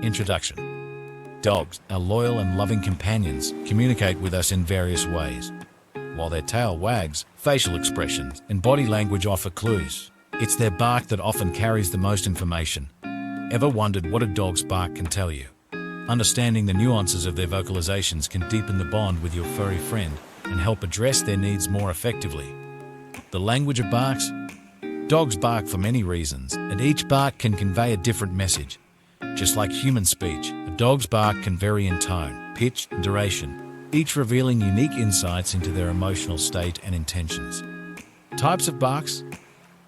Introduction. Dogs, our loyal and loving companions, communicate with us in various ways. While their tail wags, facial expressions and body language offer clues. It's their bark that often carries the most information. Ever wondered what a dog's bark can tell you? Understanding the nuances of their vocalizations can deepen the bond with your furry friend and help address their needs more effectively. The language of barks. Dogs bark for many reasons, and each bark can convey a different message. Just like human speech, a dog's bark can vary in tone, pitch, and duration, each revealing unique insights into their emotional state and intentions. Types of barks.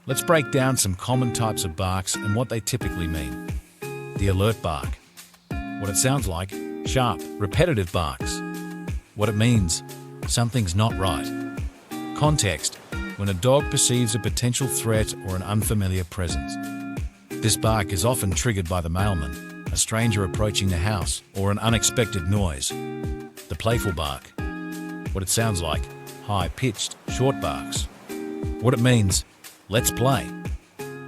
Let's break down some common types of barks and what they typically mean. The alert bark. What it sounds like: sharp, repetitive barks. What it means: something's not right. Context. When a dog perceives a potential threat or an unfamiliar presence. This bark is often triggered by the mailman, a stranger approaching the house, or an unexpected noise. The playful bark. What it sounds like: high-pitched, short barks. What it means: let's play.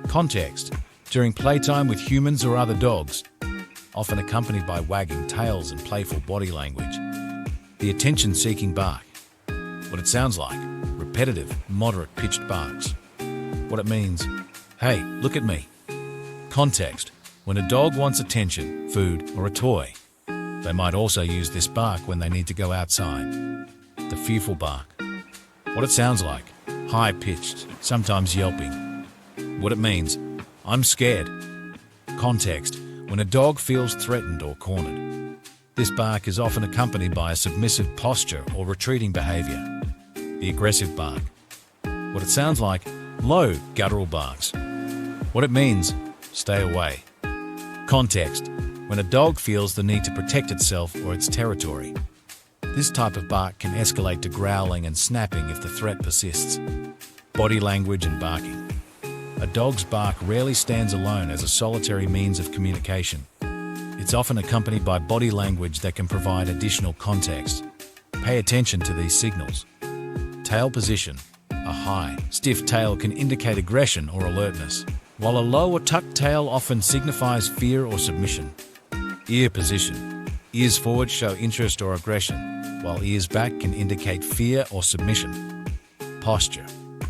Context. During playtime with humans or other dogs, often accompanied by wagging tails and playful body language. The attention-seeking bark. What it sounds like: repetitive, moderate-pitched barks. What it means: hey, look at me. Context. When a dog wants attention, food, or a toy. They might also use this bark when they need to go outside. The fearful bark. What it sounds like: high-pitched, sometimes yelping. What it means: I'm scared. Context. When a dog feels threatened or cornered. This bark is often accompanied by a submissive posture or retreating behavior. The aggressive bark. What it sounds like: low, guttural barks. What it means: stay away. Context. When a dog feels the need to protect itself or its territory. This type of bark can escalate to growling and snapping if the threat persists. Body language and barking. A dog's bark rarely stands alone as a solitary means of communication. It's often accompanied by body language that can provide additional context. Pay attention to these signals. Tail position. A high, stiff tail can indicate aggression or alertness, while a low or tucked tail often signifies fear or submission. Ear position. Ears forward show interest or aggression, while ears back can indicate fear or submission. Posture.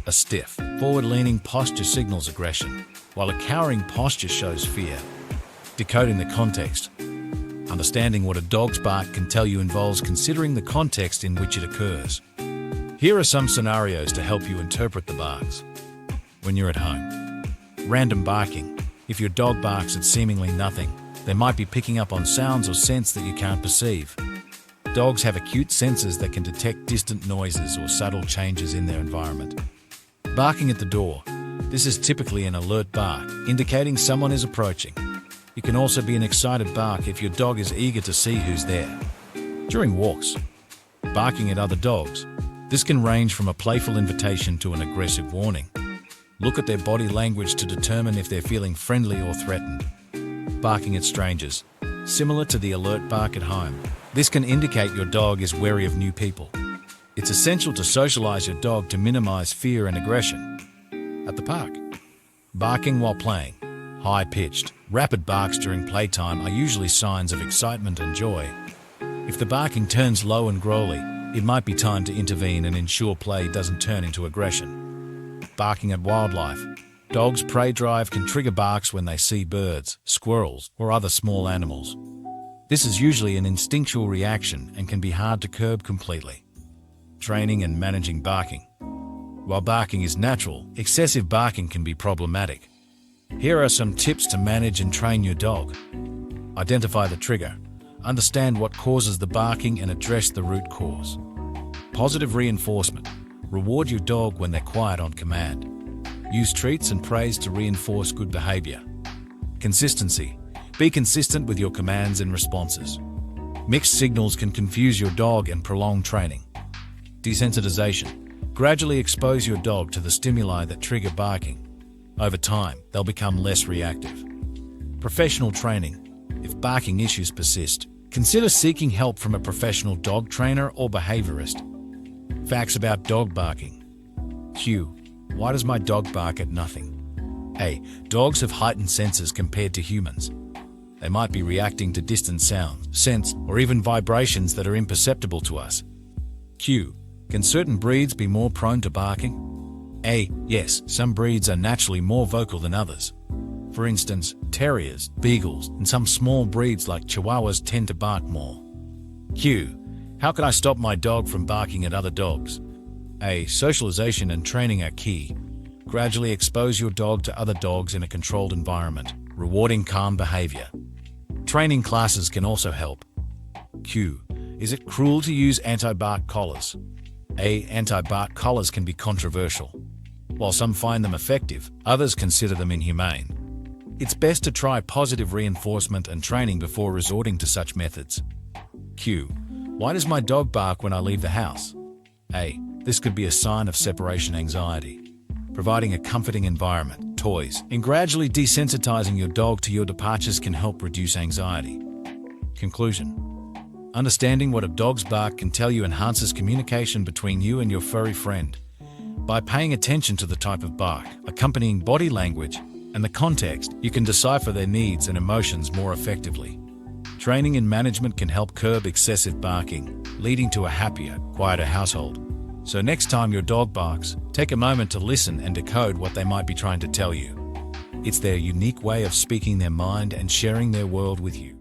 A stiff, forward-leaning posture signals aggression, while a cowering posture shows fear. Decoding the context. Understanding what a dog's bark can tell you involves considering the context in which it occurs. Here are some scenarios to help you interpret the barks. When you're at home. Random barking. If your dog barks at seemingly nothing, they might be picking up on sounds or scents that you can't perceive. Dogs have acute senses that can detect distant noises or subtle changes in their environment. Barking at the door. This is typically an alert bark, indicating someone is approaching. It can also be an excited bark if your dog is eager to see who's there. During walks. Barking at other dogs. This can range from a playful invitation to an aggressive warning. Look at their body language to determine if they're feeling friendly or threatened. Barking at strangers. Similar to the alert bark at home, this can indicate your dog is wary of new people. It's essential to socialize your dog to minimize fear and aggression. At the park. Barking while playing. High-pitched, rapid barks during playtime are usually signs of excitement and joy. If the barking turns low and growly, it might be time to intervene and ensure play doesn't turn into aggression. Barking at wildlife. Dogs' prey drive can trigger barks when they see birds, squirrels, or other small animals. This is usually an instinctual reaction and can be hard to curb completely. Training and managing barking. While barking is natural, excessive barking can be problematic. Here are some tips to manage and train your dog. Identify the trigger. Understand what causes the barking and address the root cause. Positive reinforcement. Reward your dog when they're quiet on command. Use treats and praise to reinforce good behavior. Consistency. Be consistent with your commands and responses. Mixed signals can confuse your dog and prolong training. Desensitization. Gradually expose your dog to the stimuli that trigger barking. Over time, they'll become less reactive. Professional training. If barking issues persist, consider seeking help from a professional dog trainer or behaviorist. Facts about dog barking. Q. Why does my dog bark at nothing? A. Dogs have heightened senses compared to humans. They might be reacting to distant sounds, scents, or even vibrations that are imperceptible to us. Q. Can certain breeds be more prone to barking? A. Yes, some breeds are naturally more vocal than others. For instance, terriers, beagles, and some small breeds like chihuahuas tend to bark more. Q. How can I stop my dog from barking at other dogs? A. Socialization and training are key. Gradually expose your dog to other dogs in a controlled environment, rewarding calm behavior. Training classes can also help. Q. Is it cruel to use anti-bark collars? A. Anti-bark collars can be controversial. While some find them effective, others consider them inhumane. It's best to try positive reinforcement and training before resorting to such methods. Q. Why does my dog bark when I leave the house? A. This could be a sign of separation anxiety. Providing a comforting environment, toys, and gradually desensitizing your dog to your departures can help reduce anxiety. Conclusion. Understanding what a dog's bark can tell you enhances communication between you and your furry friend. By paying attention to the type of bark, accompanying body language, and the context, you can decipher their needs and emotions more effectively. Training and management can help curb excessive barking, leading to a happier, quieter household. So next time your dog barks, take a moment to listen and decode what they might be trying to tell you. It's their unique way of speaking their mind and sharing their world with you.